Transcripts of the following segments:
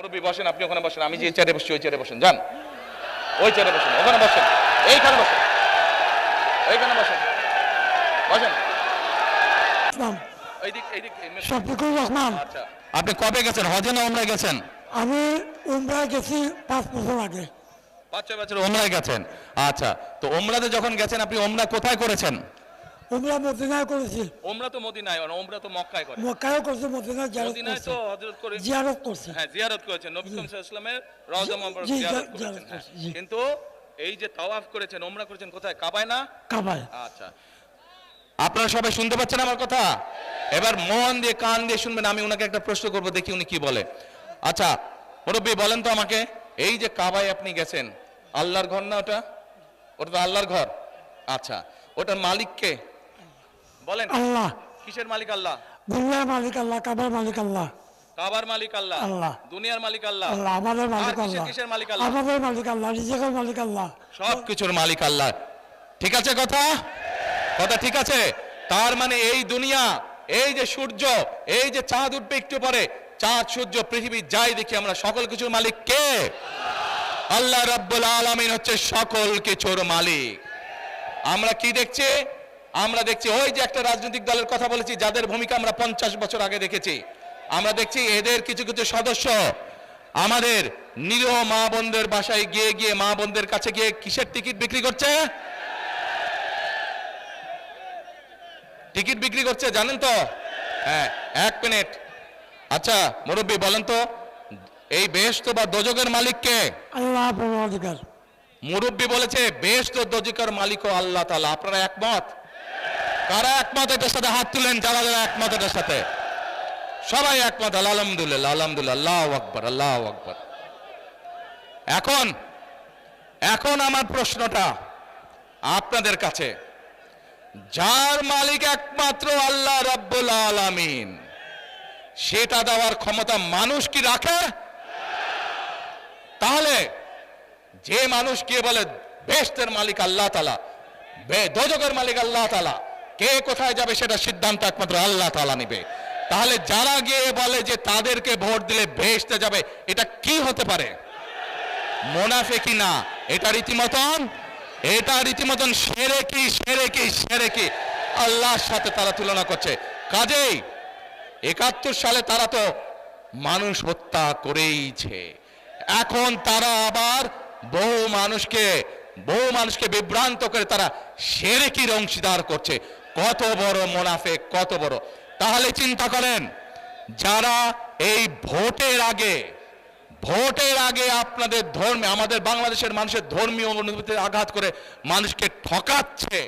মুরব্বী বসেন, আপনি ওখানে বসেন, আমি যে চেয়ারে বসছি ওই চেয়ারে বসেন, যান ওই চেয়ারে বসেন, ওখানে বসেন, এইখানে বসেন, এইখানে বসেন, বসেন। শফিকুর রহমান। আচ্ছা, আপনি কবে গেছেন, হজে না ওমরায় গেছেন? আমি উমরায় গেছি 5 বছর আগে। 5-6 বছর ওমরায় গেছেন। আচ্ছা, তো ওমরাতে যখন গেছেন আপনি ওমরা কোথায় করেছেন? উমরা মদিনায় করেছি। ওমরা তো মদিনায়, ওমরা তো মক্কায় করে। মক্কায়ও করছি, মদিনায় মদিনায় তো হযরত করে জিয়ারত করছি। হ্যাঁ, জিয়ারত করেছেন, নবী করিম সাল্লাল্লাহু আলাইহি ওয়াসাল্লামের রওজা মুবারক জিয়ারত করেছেন। কিন্তু এই যে তাওয়াফ করেছেন, ওমরা করেছেন কোথায়? কাবায় না? কাবায়। আচ্ছা, আপনারা সবাই শুনতে পাচ্ছেন আমার কথা? এবার মন দিয়ে কান দিয়ে শুনবেন। আমি ওনাকে একটা প্রশ্ন করব, দেখি উনি কি বলে। আচ্ছা মুরব্বী, বলেন তো আমাকে, এই যে কাবায় আপনি গেছেন, আল্লাহর ঘর না ওটা? ওটা তো আল্লাহর ঘর। আচ্ছা, ওটার মালিক কে বলেন? আল্লাহ। কিসের মালিক? আল্লাহ। দুনিয়ার মালিক আল্লাহ, কাবার মালিক আল্লাহ। কাবার মালিক আল্লাহ, আল্লাহ। দুনিয়ার মালিক আল্লাহ, আল্লাহ। আমাদের মালিক আল্লাহ। কিসের মালিক? আল্লাহ। আমাদের মালিক আল্লাহ, রিজিকের মালিক আল্লাহ, সব কিছুর মালিক আল্লাহ। ঠিক আছে কথা? কথা ঠিক আছে? তার মানে এই দুনিয়া, এই যে সূর্য, এই যে চাঁদ উঠবে একটু পরে, চাঁদ সূর্য পৃথিবী যাই দেখি, আমরা সকল কিছুর মালিক কে? আল্লাহ রাব্বুল আলামিন হচ্ছে সকল কিছুর মালিক। আমরা কি দেখছি? আমরা দেখছি ওই যে একটা রাজনৈতিক দলের কথা বলেছি, যাদের ভূমিকা আমরা 50 বছর আগে দেখেছি। আমরা দেখছি এদের কিছু কিছু সদস্য আমাদের নিরীহ মা বোনদের বাসায় গিয়ে গিয়ে, মা বোনদের কাছে গিয়ে কিসের টিকিট বিক্রি করছে? টিকিট বিক্রি করছে, জানেন তো? হ্যাঁ, 1 মিনিট। আচ্ছা মুরব্বী, বলেন তো এই বেহেশত বা দোজখের মালিক কে? আল্লাহ পরওয়ারদিগার। মুরব্বী বলেছে বেহেশত ও দোজখের মালিকও আল্লাহ তাআলা। আপনারা একমত? কারা একমত এটার সাথে হাত তুলেন, যারা যারা একমত এটার সাথে। সবাই একমত, আলহামদুলিল্লাহ, আলহামদুলিল্লাহ, আল্লাহু আকবার, আল্লাহু আকবার। এখন আমার প্রশ্নটা আপনাদের কাছে, যার মালিক একমাত্র আল্লাহ রাব্বুল আলামিন, সেটা দেওয়ার ক্ষমতা মানুষ কি রাখে? তাহলে যে মানুষ কে বলে বেহেশতের মালিক আল্লাহ তাআলা, দোজখের মালিক আল্লাহ তাআলা, কে কোথায় যাবে সেটা সিদ্ধান্ত একমাত্র আল্লাহ তাআলা নেবে। তাহলে যারা গিয়ে বলে যে তাদেরকে ভোট দিলে বেহেশতে যাবে, এটা কি হতে পারে? মুনাফিকি না, এটা রীতিমতন শিরকি, শিরকি, শিরকি। আল্লাহর সাথে তারা তুলনা করছে। কাজেই 71 সালে তারা তো মানুষ হত্যা করেইছে। এখন তারা আবার বহু মানুষকে বিভ্রান্ত করে তারা শিরকির অংশীদার করছে। কত বড় মুনাফিক, কত বড়! তাহলে চিন্তা করেন, যারা এই ভোটের আগে আপনাদের ধর্মে, আমাদের বাংলাদেশের মানুষের ধর্মীয় অনুভূতিতে আঘাত করে মানুষকে ঠকাচ্ছে,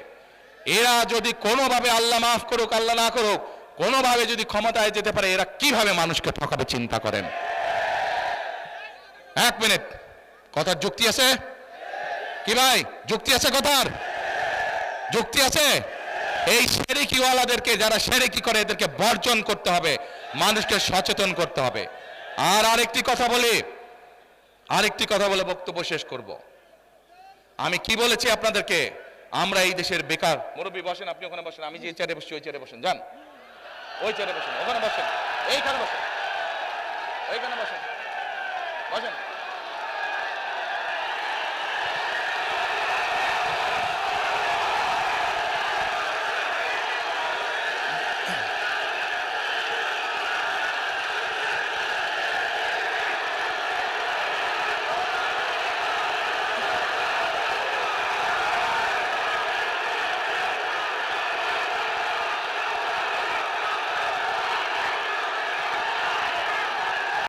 এরা যদি কোনোভাবে, আল্লাহ মাফ করুক, আল্লাহ না করুক, কোনোভাবে যদি ক্ষমতায় যেতে পারে, এরা কিভাবে মানুষকে ঠকাবে চিন্তা করেন। 1 মিনিট, কথার যুক্তি আছে কি ভাই? যুক্তি আছে কথার? যুক্তি আছে? এই শিরকিওয়ালাদেরকে, যারা শিরকি করে, এদেরকে বর্জন করতে হবে, মানুষকে সচেতন করতে হবে। আর আরেকটি কথা বলে বক্তব্য শেষ করব। আমি কি বলেছি আপনাদেরকে? আমরা এই দেশের বেকার। মুরব্বী বসেন, আপনি ওখানে বসেন, আমি যে চেয়ারে বসছি ওই চেয়ারে বসেন, যান ওই চেয়ারে বসেন, ওখানে বসেন, এইখানে বসেন, এইখানে বসেন, বসেন।